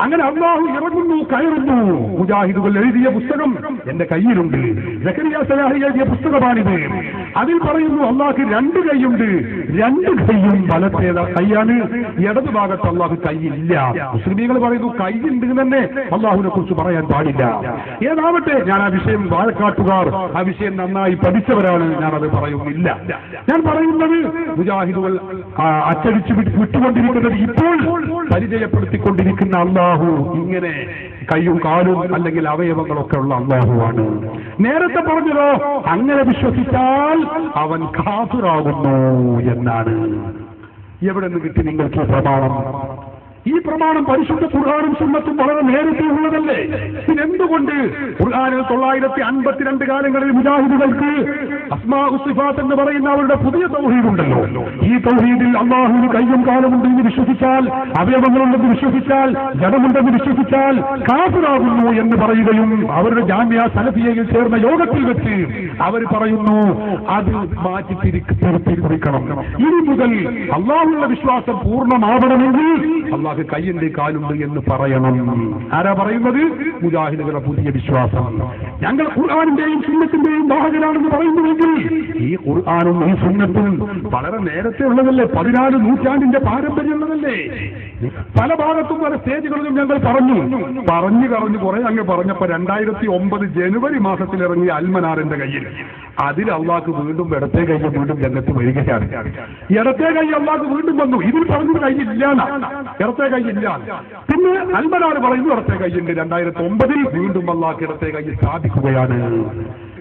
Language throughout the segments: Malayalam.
അങ്ങനെ അല്ലാഹു ഇറങ്ങുന്നു, കയറുന്നു. മുജാഹിദുകൾ എഴുതിയ പുസ്തകം എന്റെ കയ്യിലുണ്ട്. സക്കരിയ സലാഹി എഴുതിയ പുസ്തകമാണിത്. അതിൽ പറയുന്നു അല്ലാഹുക്ക് രണ്ട് കൈയുണ്ട്. രണ്ട് കൈയും വലത്തെ കൈയാണ്, ഇടതു ഭാഗത്ത് അല്ലാഹു കൈയില്ല. മുസ്ലിമീങ്ങൾ പറയുന്നു കൈയുണ്ട് തന്നെ അല്ലാഹുവിനെ കുറിച്ച് പറയാൻ പാടില്ല. ഏതാവട്ടെ, ഞാൻ ആ വിഷയം, വാഴക്കാട്ടുകാർ ആ വിഷയം നന്നായി പഠിച്ചവരാണ്, ഞാനത് പറയുന്നില്ല. ഞാൻ പറയുന്നത് മുജാഹിദുകൾ അച്ചടിച്ചു വിട്ടുകൊണ്ടിരിക്കുന്നത് ഇപ്പോൾ പരിചയപ്പെടുത്തിക്കൊണ്ടിരിക്കുന്ന അല്ലാഹു ഇങ്ങനെ കൈയും കാലും അല്ലെങ്കിൽ അവയവങ്ങളൊക്കെ ഉള്ള അല്ലാഹുവാണ്. നേരത്തെ പറഞ്ഞതോ അങ്ങനെ വിശ്വസിച്ചാൽ അവൻ കാഫിറാകുന്നു എന്നാണ്. എവിടെ നിന്ന് കിട്ടി നിങ്ങൾക്ക് പ്രമാണം? ഈ പ്രമാണം പരിശുദ്ധ ഖുർആനും സുന്നത്തും വളരെ നേരത്തെ ഉള്ളതല്ലേ? പിന്നെന്തുകൊണ്ട് ഖുർആനിൽ 952 കാലങ്ങളിൽ മുജാഹിദുകൾക്ക് അസ്മാഉ സിഫാത്ത് എന്ന് പറയുന്ന അവരുടെ പുതിയ തൗഹീദ് ഉണ്ടല്ലോ. ഈ തൗഹീദിൽ അല്ലാഹുവിന് കയ്യും കാലുമുണ്ടെന്ന് വിശ്വസിച്ചാൽ, അവയവങ്ങളുണ്ടെന്ന് വിശ്വസിച്ചാൽ, ജഡമുണ്ടെന്ന് വിശ്വസിച്ചാൽ കാഫിറാകുന്നു എന്ന് പറയുകയും അവരുടെ ജാമിഅ സലഫിയയിൽ ചേർന്ന യോഗത്തിൽ വെച്ച് അവർ പറയുന്നു അത് മാറ്റി തിരുത്തിക്കണം. ഇനി മുതൽ അല്ലാഹുവിന്റെ വിശ്വാസം പൂർണ്ണമാവണമെങ്കിൽ അല്ലാഹു കയ്യുണ്ട് കാലുണ്ട് എന്ന് പറയണം. ആരാ പറയുന്നത്? മുജാഹിദുകളുടെ പുതിയ വിശ്വാസം. ഞങ്ങൾ ഖുർആനിന്റെയും സുന്നത്തിന്റെയും വാഹകരാണെന്ന് പറയുന്നുവെങ്കിൽ ഈ ഖുർആനും ഈ സുന്നത്തും വളരെ നേരത്തെ ഉള്ളതല്ലേ? 14 നൂറ്റാണ്ടിന്റെ പാരമ്പര്യമുള്ളതല്ലേ? പല ഭാഗത്തും പല സ്റ്റേജുകളിലും ഞങ്ങൾ പറഞ്ഞു കുറെ അങ്ങ് പറഞ്ഞപ്പോ 2009 ജനുവരി മാസത്തിൽ ഇറങ്ങിയ അൽമനാറിന്റെ കയ്യിൽ അതിൽ അള്ളാഹ് വീണ്ടും ഇടത്തെ കൈ വീണ്ടും രംഗത്ത് വരികയാണ്. ഇടത്തെ കൈ അള്ളാഹ് വീണ്ടും വന്നു. ഇതിൽ പറഞ്ഞു കൈയില്ല, ഇടത്തെ കൈയില്ല. പിന്നെ അൽമനാർ പറയുന്നു ഇടത്തെ കൈയുണ്ട്. 2009 വീണ്ടും അള്ളാഹ് ഇടത്തെ കൈ സ്ഥാപിക്കുകയാണ്.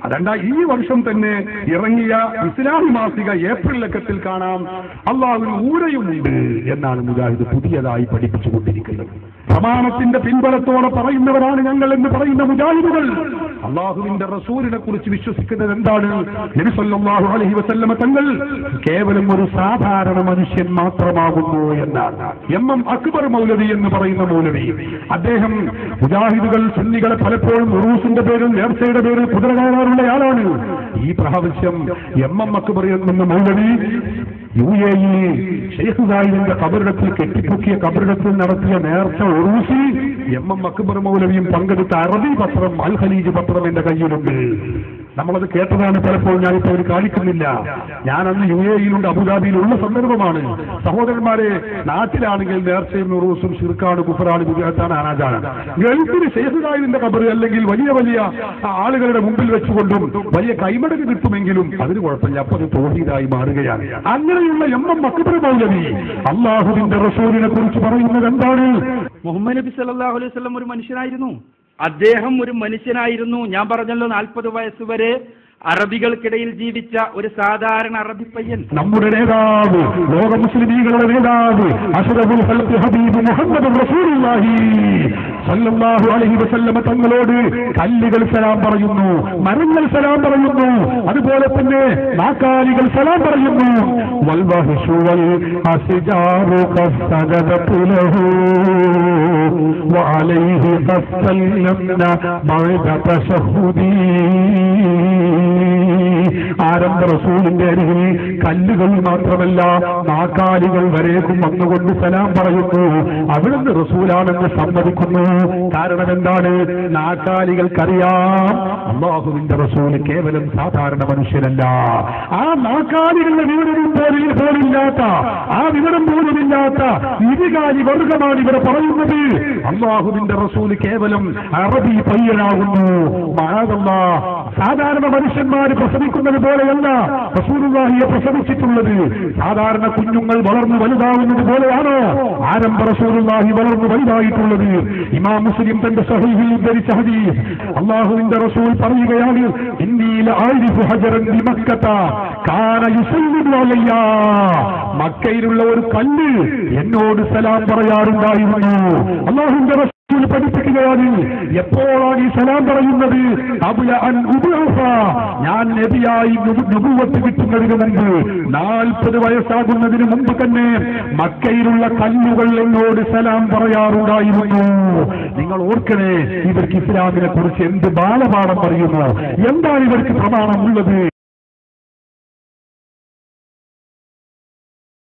അതണ്ടാ ഈ വർഷം തന്നെ ഇറങ്ങിയ ഇസ്ലാമി മാസിക ഏപ്രിൽ ലക്കത്തിൽ കാണാം അള്ളാഹുവിന് ഊരയുമുണ്ട് എന്നാണ് മുജാഹിദ് പുതിയതായി പഠിപ്പിച്ചുകൊണ്ടിരിക്കുന്നത്. പ്രമാണത്തിന്റെ പിൻബലത്തോടെ പറയുന്നവരാണ് ഞങ്ങൾ എന്ന് പറയുന്ന മുജാഹിദുകൾ അള്ളാഹുവിന്റെ റസൂലിനെ കുറിച്ച് വിശ്വസിക്കുന്നത് എന്താണ്? നബി സല്ലല്ലാഹു അലൈഹി വസല്ലമ തങ്ങൾ കേവലം ഒരു സാധാരണ മനുഷ്യൻ മാത്രമാകുന്നു എന്നാണ്. എം അക്ബർ മൗലവി എന്ന് പറയുന്ന മൗലവി, അദ്ദേഹം മുജാഹിദുകൾ സുന്നികളെ പലപ്പോഴും ഉറൂസിന്റെ പേരിൽ, നേർച്ചയുടെ പേരിൽ കുതിര കയറാറുള്ളയാളാണ്. ഈ പ്രാവശ്യം എം അക്ബർ എന്ന മൗലവി UAE ഷെയ്ഖ് സായിദിന്റെ കബറിടത്തിൽ കെട്ടിപ്പൊക്കിയ കബറിടത്തിൽ നടത്തിയ നേർച്ച ഉറൂസിൽ എം അക്ബർ മൗലവിയും പങ്കെടുത്ത അറബി പത്രം അൽ ഖലീജ് പത്രം എന്റെ കയ്യിലുണ്ട്. നമ്മളത് കേട്ടതാണ്. പലപ്പോഴും ഞാനിപ്പോ അവർ കാണിക്കുന്നില്ല. ഞാനന്ന് UAEയിലുണ്ട്, അബുദാബിയിലുള്ള സന്ദർഭമാണ്. സഹോദരന്മാരെ, നാട്ടിലാണെങ്കിൽ നേർച്ചയും ഉറൂസും ശിർക്കാണ്, കുഫറാണ്, വിജയത്താണ്, അനാജാണ്. ഗൾഫിൽ ഷെയ്ഖ് സായിദിന്റെ കബർ അല്ലെങ്കിൽ വലിയ വലിയ ആളുകളുടെ മുമ്പിൽ വെച്ചുകൊണ്ടും വലിയ കൈമടക്ക് കിട്ടുമെങ്കിലും അതിന് കുഴപ്പമില്ല, അപ്പൊ അത് തൗഹീദായി മാറുകയാണ്. അങ്ങനെയുള്ള എം അക്ബർ മൗലവി അള്ളാഹുവിന്റെ റസൂലിനെ കുറിച്ച് പറയുന്നത് എന്താണ്? മുഹമ്മദ് നബി സല്ലല്ലാഹു അലൈഹി വസല്ലം ഒരു മനുഷ്യനായിരുന്നു. അദ്ദേഹം ഒരു മനുഷ്യനായിരുന്നു. ഞാൻ പറഞ്ഞല്ലോ 40 വയസ്സ് വരെ അറബികൾക്കിടയിൽ ജീവിച്ച ഒരു സാധാരണ അറബി പയ്യൻ. നമ്മുടെ നേതാവ്, ലോക മുസ്ലിമീങ്ങളുടെ നേതാവ്, അഷ്റഫുൽ ഖൽഖ് ഹബീബ് മുഹമ്മദ് റസൂലുള്ളാഹി സല്ലല്ലാഹു അലൈഹി വസല്ലം തങ്ങളോട് കല്ലുകൾ സലാം പറയുന്നു, മരങ്ങൾ സലാം പറയുന്നു, അതുപോലെ തന്നെ നാക്കാലികൾ സലാം പറയുന്നു. വൽ വഹ്ശു വൽ അസ്ജാറു ഖസ്സദതു ലഹു വഅലൈഹി ഖസ്സല്ലംന ബഅദ തശഹുദി. ആരംഭ റസൂലിന്റെ അരികിൽ കല്ലുകൾ മാത്രമല്ല നാക്കാലികൾ വരേക്കും വന്നുകൊണ്ട് സലാം പറയുന്നു. അവിടുന്ന് റസൂലാണെന്ന് സമ്മതിക്കുന്നു. കാരണം എന്താണ്? നാക്കാലികൾക്കറിയാം അല്ലാഹുവിന്റെ റസൂൽ കേവലം സാധാരണ മനുഷ്യനല്ല. ആ നാക്കാലികളുടെ വിവരം പോലില്ലാത്ത, ആ വിവരം പോലുമില്ലാത്ത ഇരുകാലി വർഗമാണ് ഇവരെ പറയുന്നത്. അല്ലാഹുവിന്റെ റസൂൽ കേവലം അറബി പയ്യനാകുന്നു. മഅദല്ലാഹ്, സാധാരണ മനുഷ്യന്മാര് പ്രസവിക്കുന്നത് പോലെയല്ല റസൂലുള്ളാഹിയെ പ്രസവിച്ചിട്ടുള്ളത്. സാധാരണ കുഞ്ഞുങ്ങൾ വളർന്നു വലുതാവുന്നത് പോലെയാണോ ആരംഭ റസൂലുള്ളാഹി വളർന്നു വലുതായിട്ടുള്ളത്? ഇമാം മുസ്ലിം തന്റെ സഹീഹിൽ ഉദ്ധരിച്ച ഹദീസ്, അല്ലാഹുവിന്റെ റസൂൽ പറയുകയാണ്, ഇന്നി ലഅരിഫു ഹജറൻ ബിമക്കത കാന യുസല്ലിമു അലയ്യ. മക്കയിലുള്ള ഒരു കല്ല് എന്നോട് സലാം പറയാറുണ്ടായിരുന്നു. അല്ലാഹുവിന്റെ റസൂൽ പഠിപ്പിക്കുകയാണ്, എപ്പോഴാണ് ഈ സലാം പറയുന്നത്? ഞാൻ നബിയായി നുബുവത്ത് കിട്ടുന്നതിന് മുമ്പ് 40 വയസ്സാകുന്നതിന് മുമ്പ് തന്നെ മക്കയിലുള്ള കല്ലുകൾ എന്നോട് സലാം പറയാറുണ്ടായിരുന്നു. നിങ്ങൾ ഓർക്കണേ, ഇവർക്ക് ഇസ്ലാമിനെ കുറിച്ച് എന്ത് ബാലപാഠം പറയുന്നു, എന്താണ് ഇവർക്ക് പ്രമാണമുള്ളത്?